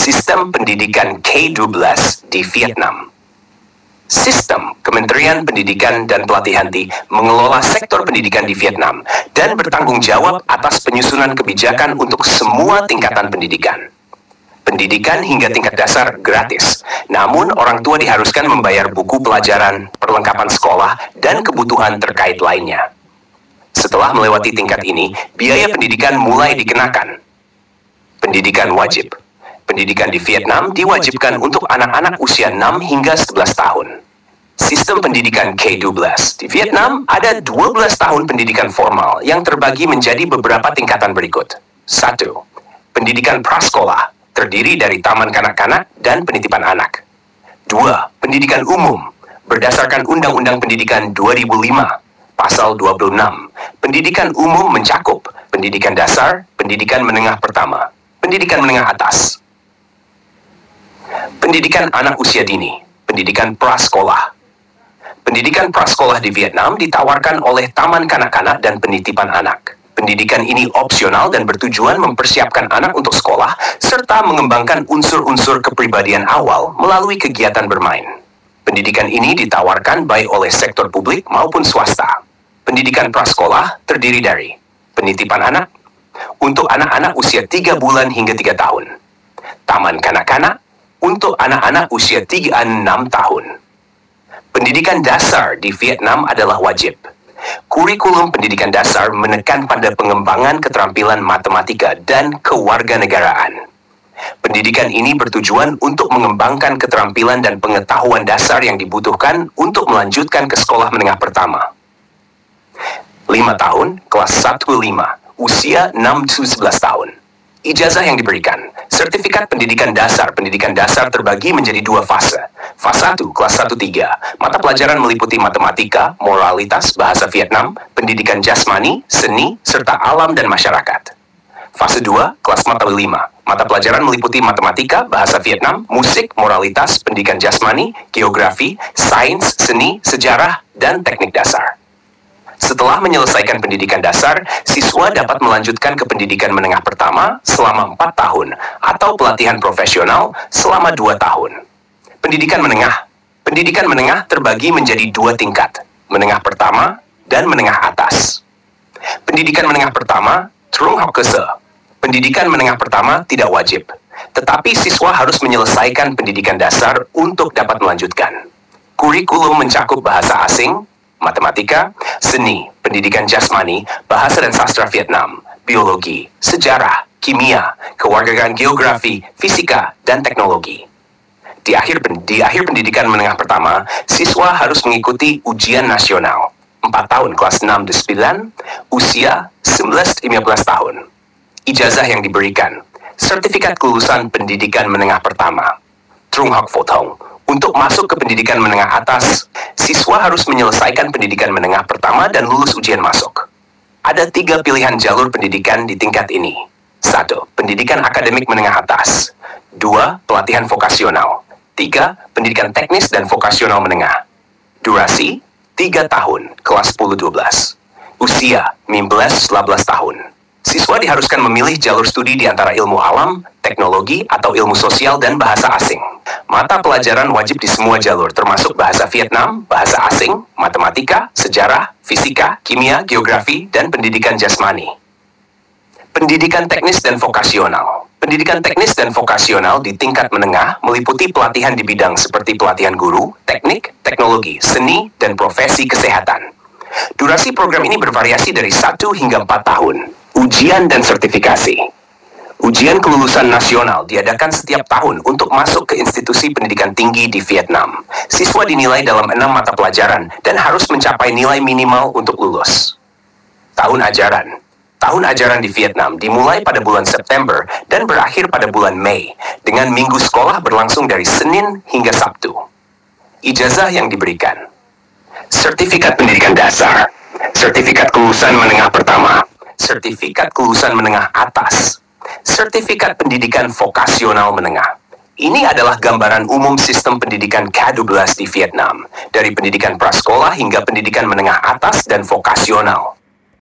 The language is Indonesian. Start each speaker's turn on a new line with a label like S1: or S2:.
S1: Sistem pendidikan K-12 di Vietnam. Sistem Kementerian Pendidikan dan Pelatihan mengelola sektor pendidikan di Vietnam dan bertanggung jawab atas penyusunan kebijakan untuk semua tingkatan pendidikan. Pendidikan hingga tingkat dasar gratis, namun orang tua diharuskan membayar buku pelajaran, perlengkapan sekolah, dan kebutuhan terkait lainnya. Setelah melewati tingkat ini, biaya pendidikan mulai dikenakan. Pendidikan wajib. Pendidikan di Vietnam diwajibkan untuk anak-anak usia 6 hingga 11 tahun. Sistem pendidikan K-12 di Vietnam ada 12 tahun pendidikan formal yang terbagi menjadi beberapa tingkatan berikut. 1. Pendidikan prasekolah, terdiri dari taman kanak-kanak dan penitipan anak. 2. Pendidikan umum, berdasarkan Undang-Undang Pendidikan 2005, Pasal 26. Pendidikan umum mencakup pendidikan dasar, pendidikan menengah pertama, pendidikan menengah atas, pendidikan anak usia dini, pendidikan prasekolah. Pendidikan prasekolah di Vietnam ditawarkan oleh Taman Kanak-kanak dan Penitipan Anak. Pendidikan ini opsional dan bertujuan mempersiapkan anak untuk sekolah, serta mengembangkan unsur-unsur kepribadian awal melalui kegiatan bermain. Pendidikan ini ditawarkan baik oleh sektor publik maupun swasta. Pendidikan prasekolah terdiri dari penitipan anak, untuk anak-anak usia 3 bulan hingga 3 tahun. Taman kanak-kanak, untuk anak-anak usia 3-6 tahun. Pendidikan dasar di Vietnam adalah wajib. Kurikulum pendidikan dasar menekan pada pengembangan keterampilan matematika dan kewarganegaraan. Pendidikan ini bertujuan untuk mengembangkan keterampilan dan pengetahuan dasar yang dibutuhkan untuk melanjutkan ke sekolah menengah pertama. 5 tahun, kelas 1-5, usia 6-11 tahun. Ijazah yang diberikan. Sertifikat pendidikan dasar terbagi menjadi 2 fase. Fase 1, kelas 1-3. Mata pelajaran meliputi matematika, moralitas, bahasa Vietnam, pendidikan jasmani, seni, serta alam dan masyarakat. Fase 2, kelas mata 5. Mata pelajaran meliputi matematika, bahasa Vietnam, musik, moralitas, pendidikan jasmani, geografi, sains, seni, sejarah, dan teknik dasar. Setelah menyelesaikan pendidikan dasar, siswa dapat melanjutkan ke pendidikan menengah pertama selama 4 tahun atau pelatihan profesional selama 2 tahun. Pendidikan menengah terbagi menjadi 2 tingkat, menengah pertama dan menengah atas. Pendidikan menengah pertama, Trung học cơ sở. Pendidikan menengah pertama tidak wajib, tetapi siswa harus menyelesaikan pendidikan dasar untuk dapat melanjutkan. Kurikulum mencakup bahasa asing, matematika, seni, pendidikan jasmani, bahasa dan sastra Vietnam, biologi, sejarah, kimia, kewarganegaraan geografi, fisika, dan teknologi. Di akhir pendidikan menengah pertama, siswa harus mengikuti ujian nasional, 4 tahun kelas 6-9, usia 11-15 tahun. Ijazah yang diberikan, sertifikat kelulusan pendidikan menengah pertama, Trung học phổ thông. Untuk masuk ke pendidikan menengah atas, siswa harus menyelesaikan pendidikan menengah pertama dan lulus ujian masuk. Ada 3 pilihan jalur pendidikan di tingkat ini. 1. Pendidikan akademik menengah atas. 2. Pelatihan vokasional. 3. Pendidikan teknis dan vokasional menengah. Durasi 3 tahun, kelas 10-12. Usia 15-18 tahun. Siswa diharuskan memilih jalur studi di antara ilmu alam, teknologi, atau ilmu sosial dan bahasa asing. Mata pelajaran wajib di semua jalur, termasuk bahasa Vietnam, bahasa asing, matematika, sejarah, fisika, kimia, geografi, dan pendidikan jasmani. Pendidikan teknis dan vokasional. Pendidikan teknis dan vokasional di tingkat menengah meliputi pelatihan di bidang seperti pelatihan guru, teknik, teknologi, seni, dan profesi kesehatan. Durasi program ini bervariasi dari 1 hingga 4 tahun. Ujian dan sertifikasi. Ujian kelulusan nasional diadakan setiap tahun untuk masuk ke institusi pendidikan tinggi di Vietnam. Siswa dinilai dalam 6 mata pelajaran dan harus mencapai nilai minimal untuk lulus. Tahun ajaran. Tahun ajaran di Vietnam dimulai pada bulan September dan berakhir pada bulan Mei, dengan minggu sekolah berlangsung dari Senin hingga Sabtu. Ijazah yang diberikan. Sertifikat pendidikan dasar, sertifikat kelulusan menengah pertama, sertifikat kelulusan menengah atas, sertifikat pendidikan vokasional menengah. Ini adalah gambaran umum sistem pendidikan K-12 di Vietnam, dari pendidikan prasekolah hingga pendidikan menengah atas dan vokasional.